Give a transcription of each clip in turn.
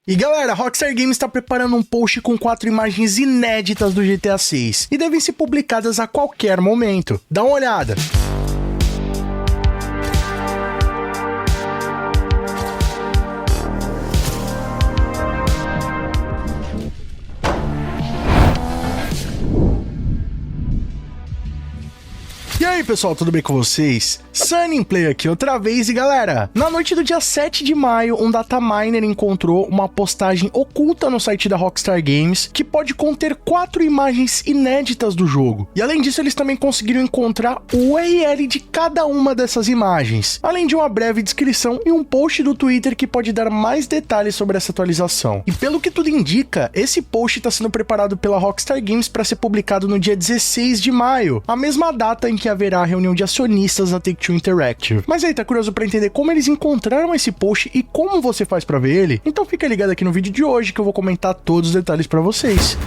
E galera, a Rockstar Games está preparando um post com 4 imagens inéditas do GTA 6 e devem ser publicadas a qualquer momento. Dá uma olhada. E aí pessoal, tudo bem com vocês? Sunnyplay aqui outra vez e galera, na noite do dia 7 de maio, um dataminer encontrou uma postagem oculta no site da Rockstar Games que pode conter 4 imagens inéditas do jogo. E além disso, eles também conseguiram encontrar o URL de cada uma dessas imagens, além de uma breve descrição e um post do Twitter que pode dar mais detalhes sobre essa atualização. E pelo que tudo indica, esse post está sendo preparado pela Rockstar Games para ser publicado no dia 16 de maio, a mesma data em que haverá a reunião de acionistas da Take-Two Interactive. Mas aí, tá curioso para entender como eles encontraram esse post e como você faz para ver ele? Então fica ligado aqui no vídeo de hoje que eu vou comentar todos os detalhes para vocês.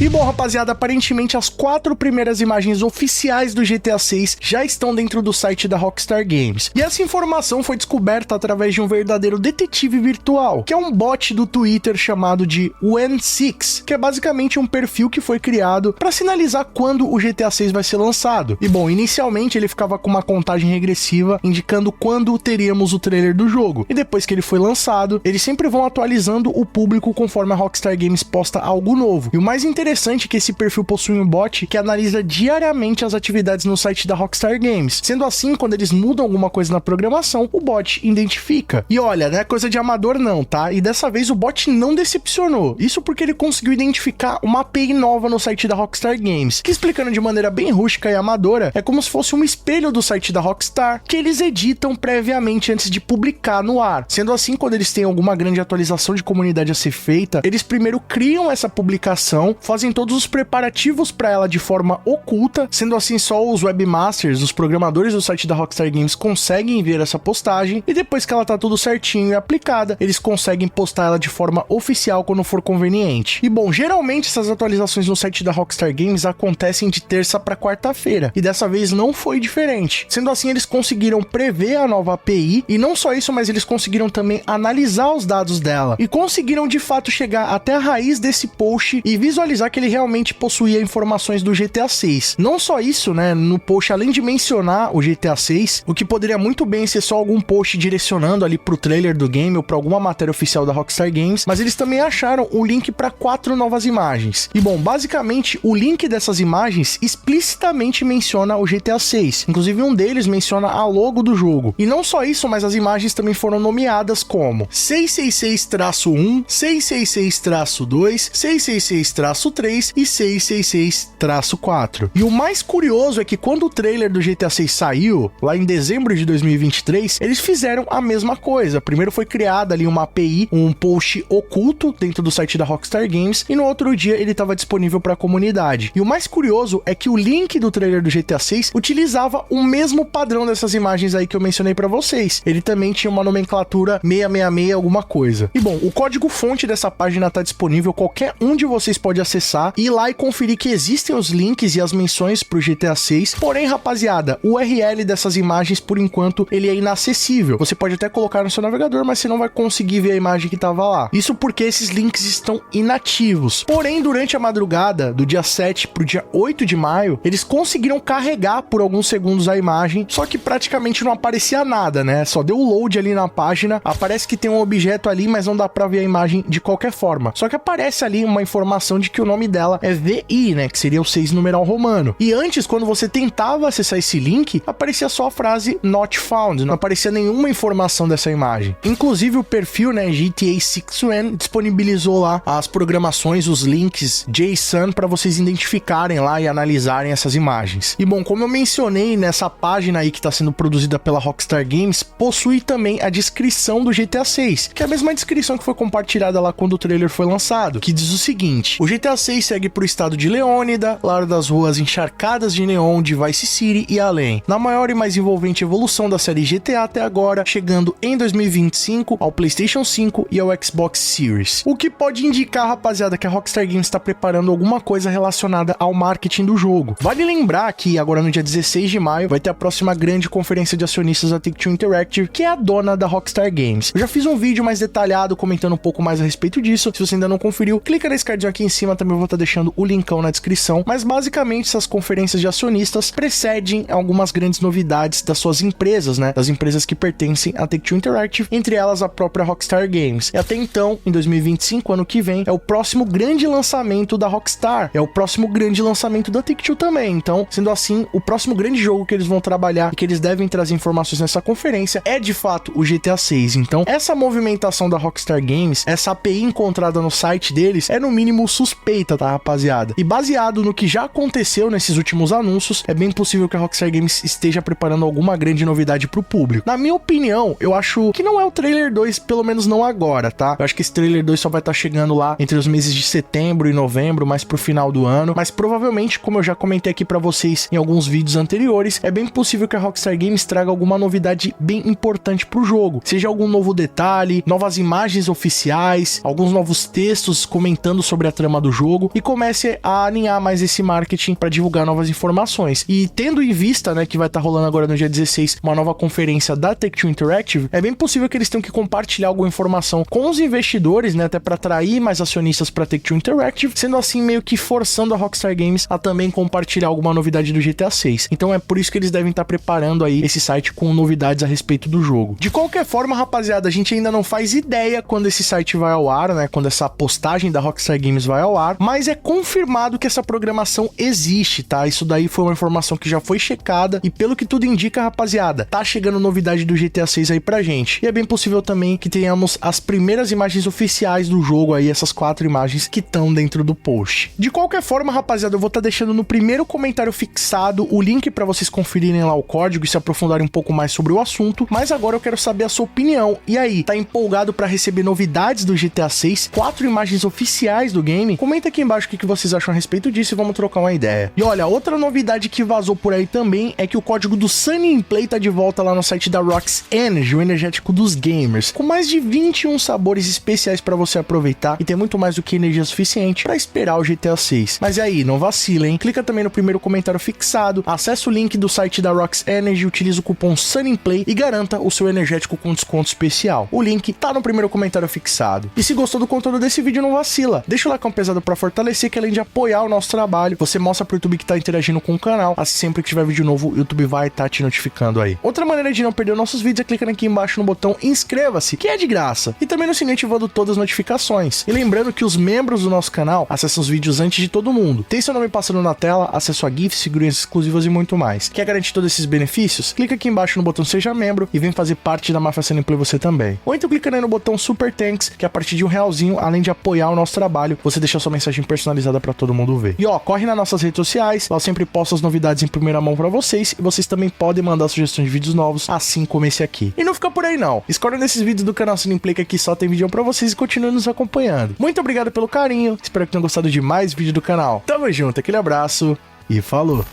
E bom, rapaziada, aparentemente as 4 primeiras imagens oficiais do GTA 6 já estão dentro do site da Rockstar Games. E essa informação foi descoberta através de um verdadeiro detetive virtual, que é um bot do Twitter chamado de Wen6, que é basicamente um perfil que foi criado para sinalizar quando o GTA 6 vai ser lançado. E bom, inicialmente ele ficava com uma contagem regressiva indicando quando teríamos o trailer do jogo. E depois que ele foi lançado, eles sempre vão atualizando o público conforme a Rockstar Games posta algo novo. E o mais interessante é que esse perfil possui um bot que analisa diariamente as atividades no site da Rockstar Games. Sendo assim, quando eles mudam alguma coisa na programação, o bot identifica. E olha, não é coisa de amador não, tá? E dessa vez o bot não decepcionou. Isso porque ele conseguiu identificar uma API nova no site da Rockstar Games, que, explicando de maneira bem rústica e amadora, é como se fosse um espelho do site da Rockstar, que eles editam previamente antes de publicar no ar. Sendo assim, quando eles têm alguma grande atualização de comunidade a ser feita, eles primeiro criam essa publicação, fazem todos os preparativos para ela de forma oculta, sendo assim só os webmasters, os programadores do site da Rockstar Games conseguem ver essa postagem, e depois que ela tá tudo certinho e aplicada, eles conseguem postar ela de forma oficial quando for conveniente. E bom, geralmente essas atualizações no site da Rockstar Games acontecem de terça para quarta-feira, e dessa vez não foi diferente. Sendo assim, eles conseguiram prever a nova API, e não só isso, mas eles conseguiram também analisar os dados dela, e conseguiram de fato chegar até a raiz desse post e visualizar que ele realmente possuía informações do GTA 6. Não só isso, né, no post, além de mencionar o GTA 6, o que poderia muito bem ser só algum post direcionando ali pro trailer do game ou pra alguma matéria oficial da Rockstar Games, mas eles também acharam o link para 4 novas imagens. E bom, basicamente, o link dessas imagens explicitamente menciona o GTA 6. Inclusive, um deles menciona a logo do jogo. E não só isso, mas as imagens também foram nomeadas como 666-1, 666-2, 666-3 e 666-4. E o mais curioso é que quando o trailer do GTA 6 saiu, lá em dezembro de 2023, eles fizeram a mesma coisa. Primeiro foi criada ali uma API, um post oculto dentro do site da Rockstar Games, e no outro dia ele estava disponível para a comunidade. E o mais curioso é que o link do trailer do GTA 6 utilizava o mesmo padrão dessas imagens aí que eu mencionei para vocês. Ele também tinha uma nomenclatura 666 alguma coisa. E bom, o código fonte dessa página está disponível, qualquer um de vocês pode acessar, ir lá e conferir que existem os links e as menções pro GTA 6. Porém, rapaziada, o URL dessas imagens, por enquanto, ele é inacessível. Você pode até colocar no seu navegador, mas você não vai conseguir ver a imagem que tava lá. Isso porque esses links estão inativos. Porém, durante a madrugada, do dia 7 pro dia 8 de maio, eles conseguiram carregar por alguns segundos a imagem, só que praticamente não aparecia nada, né? Só deu load ali na página, aparece que tem um objeto ali, mas não dá pra ver a imagem de qualquer forma. Só que aparece ali uma informação de que o nome dela é VI, né, que seria o 6 numeral romano. E antes, quando você tentava acessar esse link, aparecia só a frase not found, não aparecia nenhuma informação dessa imagem. Inclusive o perfil, né, GTA6N disponibilizou lá as programações, os links JSON para vocês identificarem lá e analisarem essas imagens. E bom, como eu mencionei, nessa página aí que está sendo produzida pela Rockstar Games, possui também a descrição do GTA 6, que é a mesma descrição que foi compartilhada lá quando o trailer foi lançado, que diz o seguinte: o GTA 6 segue pro estado de Leônida, lar das ruas encharcadas de neon de Vice City e além, na maior e mais envolvente evolução da série GTA até agora, chegando em 2025 ao PlayStation 5 e ao Xbox Series. O que pode indicar, rapaziada, que a Rockstar Games está preparando alguma coisa relacionada ao marketing do jogo. Vale lembrar que agora no dia 16 de maio vai ter a próxima grande conferência de acionistas da Take-Two Interactive, que é a dona da Rockstar Games. Eu já fiz um vídeo mais detalhado comentando um pouco mais a respeito disso. Se você ainda não conferiu, clica nesse cardzinho aqui em cima, também vou estar deixando o linkão na descrição. Mas basicamente essas conferências de acionistas precedem algumas grandes novidades das suas empresas, né? Das empresas que pertencem à Take-Two Interactive, entre elas a própria Rockstar Games. E até então, em 2025, ano que vem, é o próximo grande lançamento da Rockstar. É o próximo grande lançamento da Take-Two também. Então, sendo assim, o próximo grande jogo que eles vão trabalhar e que eles devem trazer informações nessa conferência é de fato o GTA 6. Então, essa movimentação da Rockstar Games, essa API encontrada no site deles, é no mínimo suspeita, tá, rapaziada? E baseado no que já aconteceu nesses últimos anúncios, é bem possível que a Rockstar Games esteja preparando alguma grande novidade pro público. Na minha opinião, eu acho que não é o trailer 2, pelo menos não agora, tá? Eu acho que esse trailer 2 só vai estar chegando lá entre os meses de setembro e novembro, mais pro final do ano, mas provavelmente, como eu já comentei aqui pra vocês em alguns vídeos anteriores, é bem possível que a Rockstar Games traga alguma novidade bem importante pro jogo, seja algum novo detalhe, novas imagens oficiais, alguns novos textos comentando sobre a trama do jogo e comece a alinhar mais esse marketing para divulgar novas informações. E tendo em vista, né, que vai estar rolando agora no dia 16 uma nova conferência da Take-Two Interactive, é bem possível que eles tenham que compartilhar alguma informação com os investidores, né, até para atrair mais acionistas para Take-Two Interactive, sendo assim meio que forçando a Rockstar Games a também compartilhar alguma novidade do GTA 6. Então é por isso que eles devem estar preparando aí esse site com novidades a respeito do jogo. De qualquer forma, rapaziada, a gente ainda não faz ideia quando esse site vai ao ar, né, quando essa postagem da Rockstar Games vai ao ar, mas é confirmado que essa programação existe, tá? Isso daí foi uma informação que já foi checada e pelo que tudo indica, rapaziada, tá chegando novidade do GTA 6 aí pra gente. E é bem possível também que tenhamos as primeiras imagens oficiais do jogo aí, essas 4 imagens que estão dentro do post. De qualquer forma, rapaziada, eu vou estar deixando no primeiro comentário fixado o link pra vocês conferirem lá o código e se aprofundarem um pouco mais sobre o assunto, mas agora eu quero saber a sua opinião. E aí, tá empolgado pra receber novidades do GTA 6? 4 imagens oficiais do game? Comenta aqui embaixo o que vocês acham a respeito disso e vamos trocar uma ideia. E olha, outra novidade que vazou por aí também é que o código do Sunny Play tá de volta lá no site da Rox Energy, o energético dos gamers, com mais de 21 sabores especiais pra você aproveitar e ter muito mais do que energia suficiente pra esperar o GTA 6. Mas e aí, não vacila, hein? Clica também no primeiro comentário fixado, acessa o link do site da Rox Energy, utiliza o cupom SUNNYPLAY e garanta o seu energético com desconto especial. O link tá no primeiro comentário fixado. E se gostou do conteúdo desse vídeo, não vacila. Deixa o like pesado pra fortalecer, que além de apoiar o nosso trabalho, você mostra pro YouTube que tá interagindo com o canal. Assim, sempre que tiver vídeo novo, o YouTube vai estar te notificando aí. Outra maneira de não perder nossos vídeos é clicando aqui embaixo no botão inscreva-se, que é de graça. E também no sininho ativando todas as notificações. E lembrando que os membros do nosso canal acessam os vídeos antes de todo mundo. Tem seu nome passando na tela, acesso a GIFs, figurinhas exclusivas e muito mais. Quer garantir todos esses benefícios? Clica aqui embaixo no botão Seja Membro e vem fazer parte da Máfia Sunnyplay você também. Ou então clicando aí no botão Super Thanks, que a partir de R$1, além de apoiar o nosso trabalho, você deixa sua mensagem personalizada pra todo mundo ver. E ó, corre nas nossas redes sociais, lá eu sempre posto as novidades em primeira mão pra vocês, e vocês também podem mandar sugestões de vídeos novos, assim como esse aqui. E não fica por aí não, escolhe nesses vídeos do canal Sunnyplay, que aqui só tem vídeo pra vocês, e continue nos acompanhando. Muito obrigado pelo carinho, espero que tenham gostado de mais vídeo do canal. Tamo junto, aquele abraço e falou!